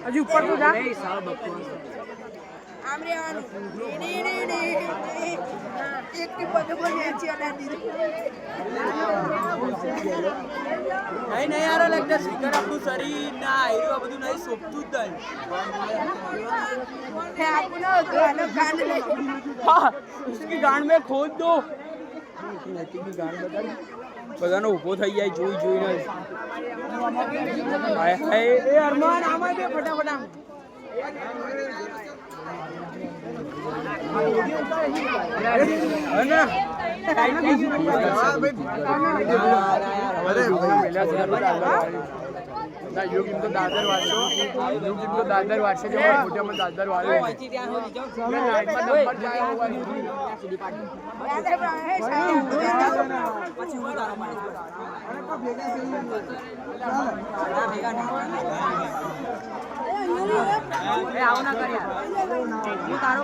હજી ઉપર તો જા नहीं यार लगता स्पीकर આપણું શરીર ના આયરું બધું નહીં સોપતું જ નહીં हाँ उसकी गांड में खोद दो બધાનો ઊભો થઈ જાય જોઈ જોઈને હાય હાય એ અરમાન આમાં દે ફટાફટ આમ અરે યોગીમ તો દાદર વાંચો યોગીમ તો દાદર વાંચે છે મોટામાં દાદર વાળો આવું ના કર્યા